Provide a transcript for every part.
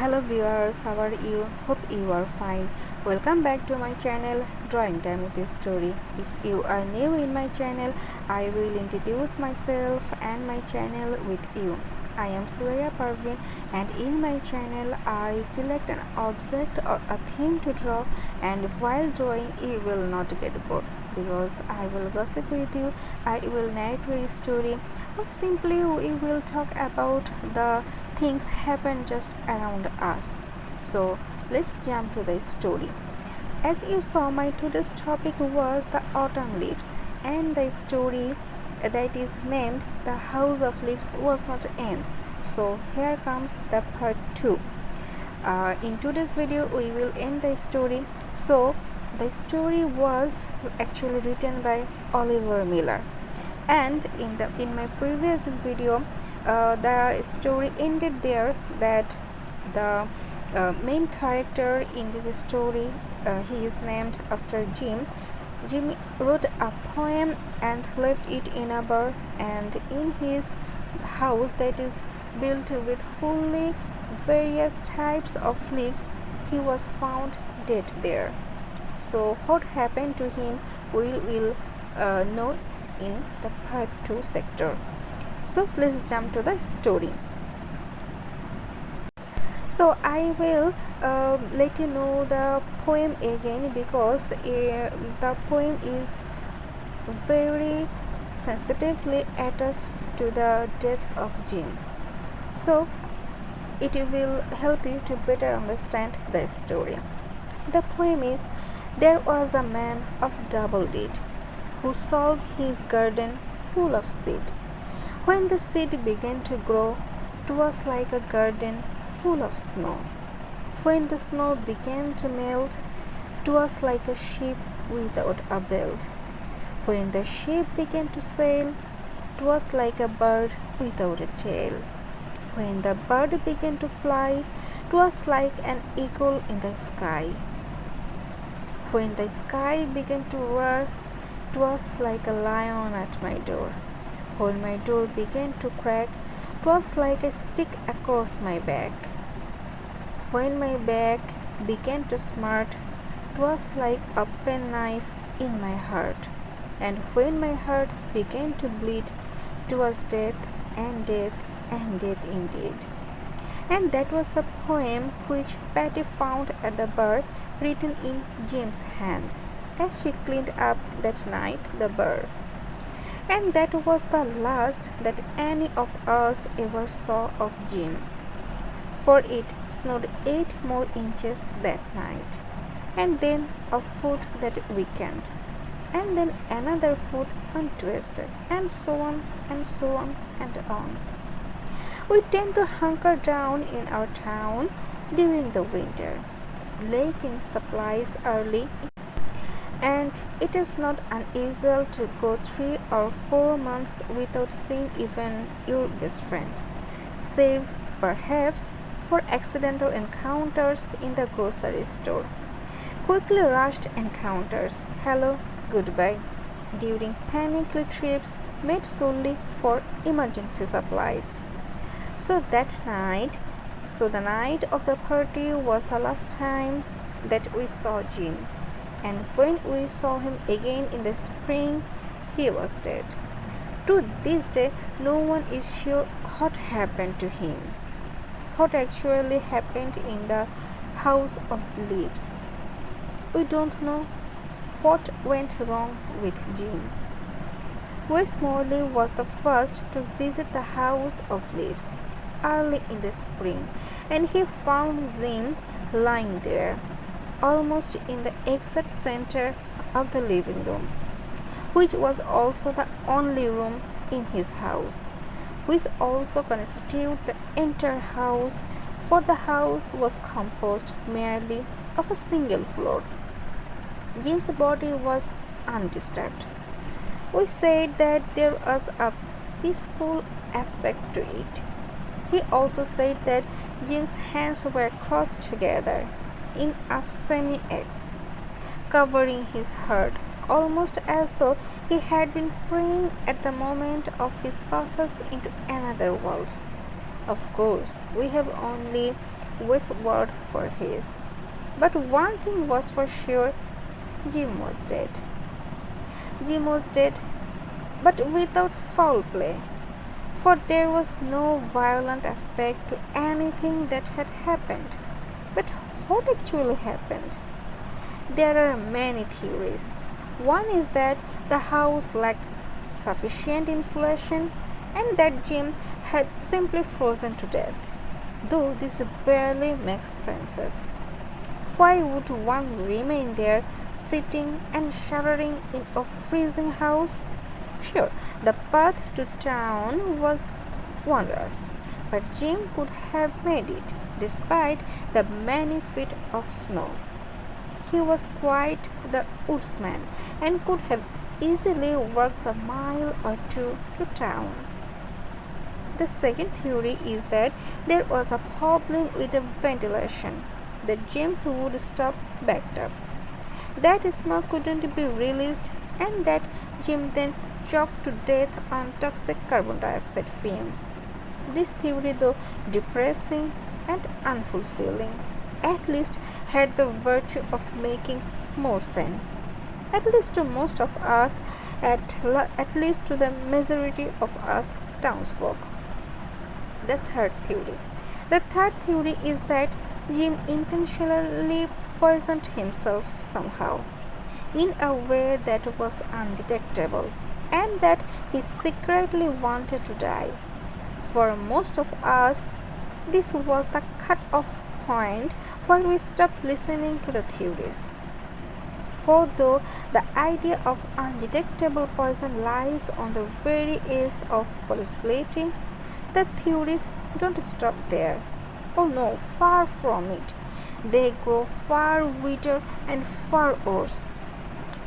Hello viewers, how are you? Hope you are fine. Welcome back to my channel Drawing Time with Your Story. If you are new in my channel, I will introduce myself and my channel with you. I am Surya Parveen, and in my channel I select an object or a theme to draw, and while drawing you will not get bored because I will gossip with you, I will narrate a story, or simply we will talk about the things happen just around us. So let's jump to the story. As you saw, my today's topic was the autumn leaves, and the story that is named The House of Leaves was not end. So here comes the part 2. In today's video we will end the story. So the story was actually written by Oliver Miller, and in my previous video the story ended there, that the main character in this story, he is named after Jim wrote a poem and left it in a bar, and in his house that is built with fully various types of leaves, he was found dead there. So what happened to him we will know in the part 2 sector. So let's jump to the story. So I will let you know the poem again, because the poem is very sensitively attached to the death of Jim. So it will help you to better understand the story. The poem is: there was a man of double deed who solved his garden full of seed. When the seed began to grow, 'twas like a garden full of snow. When the snow began to melt, 'twas like a ship without a belt. When the ship began to sail, 'twas like a bird without a tail. When the bird began to fly, 'twas like an eagle in the sky. When the sky began to roar, 'twas like a lion at my door. When my door began to crack, 'twas like a stick across my back. When my back began to smart, 'twas like a penknife in my heart. And when my heart began to bleed, 'twas death and death and death indeed. And that was the poem which Patty found at the bar, written in Jim's hand, as she cleaned up that night the bar. And that was the last that any of us ever saw of Jim, for it snowed 8 more inches that night, and then a foot that weekend, and then another foot untwisted, and so on and so on and on. We tend to hunker down in our town during the winter, lacking supplies early, and it is not unusual to go 3 or 4 months without seeing even your best friend, save perhaps for accidental encounters in the grocery store, quickly rushed encounters, hello, goodbye, during panicked trips made solely for emergency supplies. So the night of the party was the last time that we saw Jim, and when we saw him again in the spring, he was dead. To this day, no one is sure what happened to him, what actually happened in the House of Leaves. We don't know what went wrong with Jim. Wes Morley was the first to visit the House of Leaves early in the spring, and he found Jim lying there, almost in the exact center of the living room, which was also the only room in his house, which also constituted the entire house, for the house was composed merely of a single floor. Jim's body was undisturbed. We said that there was a peaceful aspect to it. He also said that Jim's hands were crossed together in a semi-X, covering his heart, almost as though he had been praying at the moment of his passage into another world. Of course, we have only westward for his. But one thing was for sure, Jim was dead. Jim was dead, but without foul play, for there was no violent aspect to anything that had happened. But what actually happened? There are many theories. One is that the house lacked sufficient insulation and that Jim had simply frozen to death, though this barely makes sense. Why would one remain there sitting and shuddering in a freezing house? Sure, the path to town was wondrous, but Jim could have made it despite the many feet of snow. He was quite the woodsman and could have easily walked the mile or two to town. The second theory is that there was a problem with the ventilation, that James would stop backed up, that smoke couldn't be released, and that Jim then choked to death on toxic carbon dioxide fumes. This theory, though depressing and unfulfilling, at least had the virtue of making more sense. At least to most of us, at least to the majority of us townsfolk. The third theory. The third theory is that Jim intentionally poisoned himself somehow, in a way that was undetectable, and that he secretly wanted to die. For most of us, this was the cut-off point where we stopped listening to the theories. For though the idea of undetectable poison lies on the very edge of possibility, the theories don't stop there. Oh no, far from it. They grow far wider and far worse.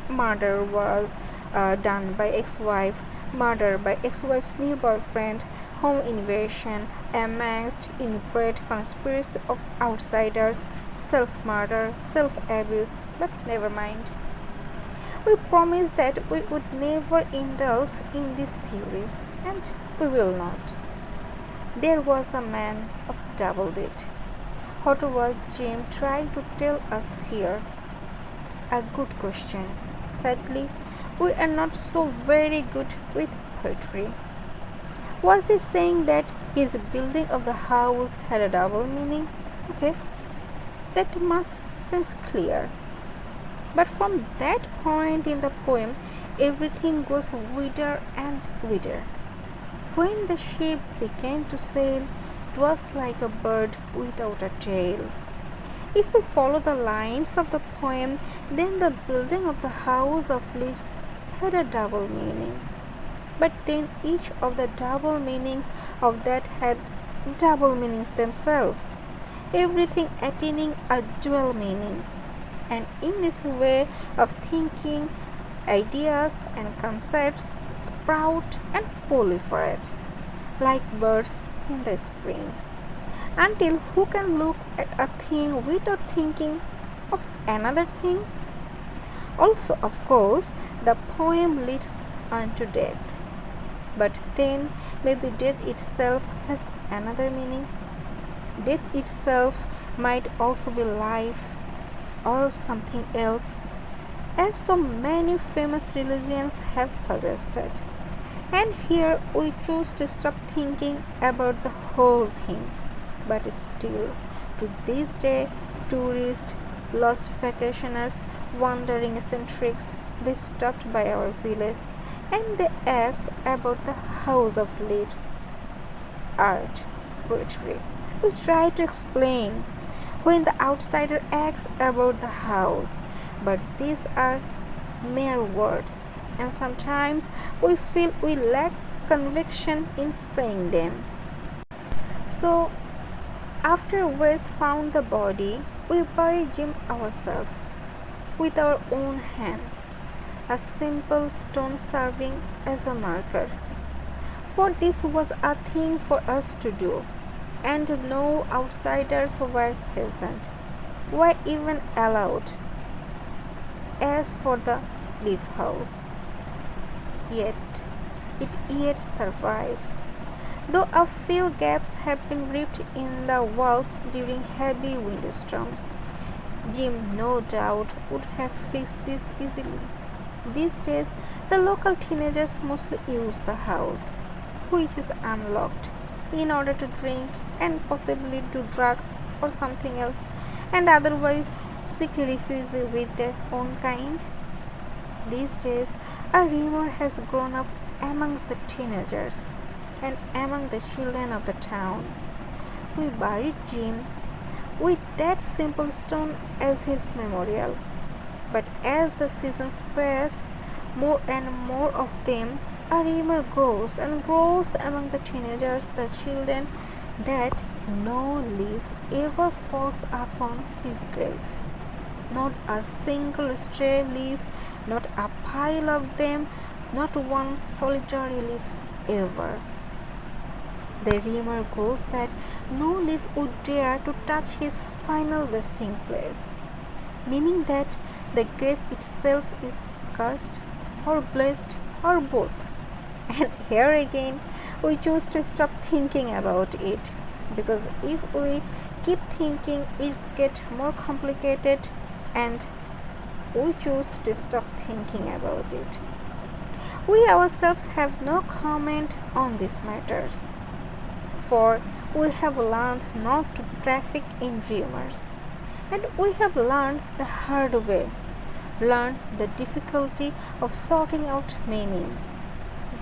Murder was done by ex-wife, murder by ex-wife's new boyfriend, home invasion, amongst inbred conspiracy of outsiders, self-murder, self-abuse, but never mind. We promised that we would never indulge in these theories, and we will not. There was a man of double deed. What was Jim trying to tell us here? A good question. Sadly, we are not so very good with poetry. Was he saying that his building of the house had a double meaning? Okay, that much seems clear. But from that point in the poem, everything grows wider and wider. When the ship began to sail, it was like a bird without a tail. If we follow the lines of the poem, then the building of the house of leaves had a double meaning. But then each of the double meanings of that had double meanings themselves, everything attaining a dual meaning. And in this way of thinking, ideas and concepts sprout and proliferate like birds in the spring, until who can look at a thing without thinking of another thing? Also, of course, the poem leads on to death. But then maybe death itself has another meaning. Death itself might also be life or something else, as so many famous religions have suggested. And here we choose to stop thinking about the whole thing. But still, to this day, tourists, lost vacationers, wandering eccentrics, they stopped by our village and they asked about the house of leaves. Art, poetry. We try to explain when the outsider asks about the house, but these are mere words, and sometimes we feel we lack conviction in saying them. So, after Wes found the body, we buried Jim ourselves with our own hands, a simple stone serving as a marker. For this was a thing for us to do, and no outsiders were present, were even allowed. As for the leaf house, yet it yet survives. though a few gaps have been ripped in the walls during heavy windstorms. Jim, no doubt, would have fixed this easily. These days, the local teenagers mostly use the house, which is unlocked, in order to drink and possibly do drugs or something else, and otherwise seek refuge with their own kind. These days, a rumor has grown up amongst the teenagers and among the children of the town. We buried Jim with that simple stone as his memorial. But as the seasons pass, more and more of them, a rumor grows and grows among the teenagers, the children, that no leaf ever falls upon his grave. Not a single stray leaf, not a pile of them, not one solitary leaf ever. The rumor goes that no leaf would dare to touch his final resting place, meaning that the grave itself is cursed or blessed or both. And here again, we choose to stop thinking about it, because if we keep thinking, it's get more complicated, and we choose to stop thinking about it. We ourselves have no comment on these matters, for we have learned not to traffic in rumors, and we have learned the hard way, learned the difficulty of sorting out meaning,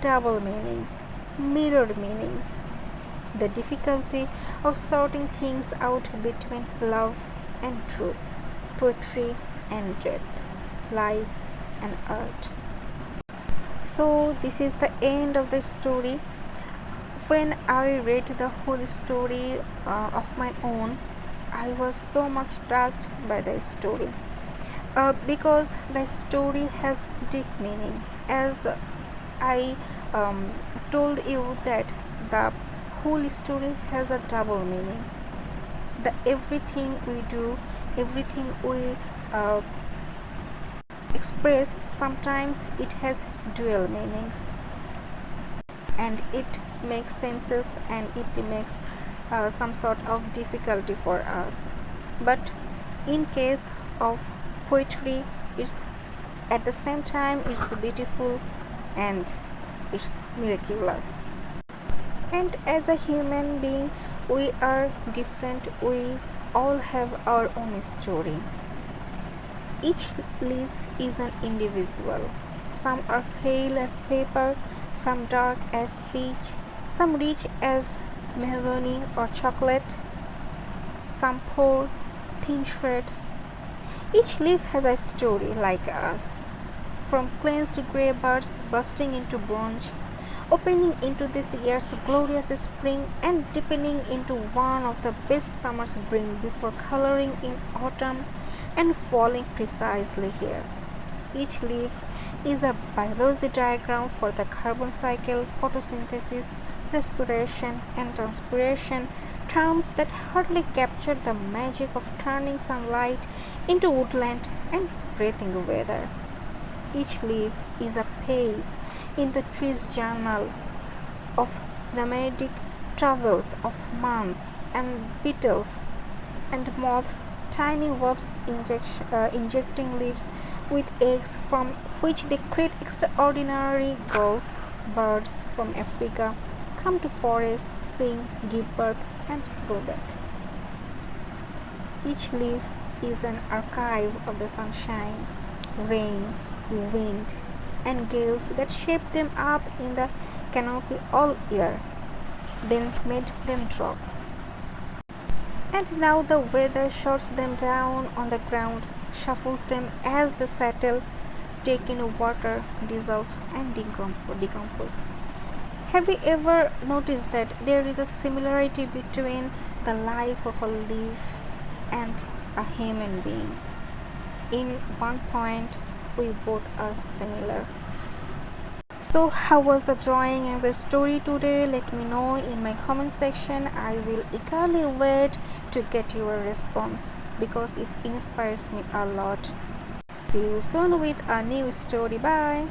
double meanings, mirror meanings, the difficulty of sorting things out between love and truth, poetry and death, lies and art. So, this is the end of the story. When I read the whole story of my own, I was so much touched by the story, because the story has deep meaning. As I told you that the whole story has a double meaning. The everything we do, everything we express, sometimes it has dual meanings, and it makes senses, and it makes some sort of difficulty for us. But in case of poetry, it's at the same time it's beautiful and it's miraculous. And as a human being, we are different. We all have our own story. Each leaf is an individual. Some are pale as paper, some dark as peach, some rich as mahogany or chocolate, some poor, thin shreds. Each leaf has a story like us, from cleansed grey buds bursting into bronze, opening into this year's glorious spring, and deepening into one of the best summer's green before coloring in autumn and falling precisely here. Each leaf is a biology diagram for the carbon cycle, photosynthesis, respiration, and transpiration, terms that hardly capture the magic of turning sunlight into woodland and breathing weather. Each leaf is a page in the tree's journal of nomadic travels of months and beetles and moths, tiny wasps injecting leaves with eggs from which they create extraordinary gulls. Birds from Africa come to forests, sing, give birth, and go back. Each leaf is an archive of the sunshine, rain, wind, and gales that shaped them up in the canopy all year, then made them drop. And now the weather shuts them down on the ground, shuffles them as they settle, take in water, dissolve, and decompose. Have you ever noticed that there is a similarity between the life of a leaf and a human being? In one point, we both are similar. So, how was the drawing and the story today? Let me know in my comment section. I will eagerly wait to get your response because it inspires me a lot. See you soon with a new story. Bye.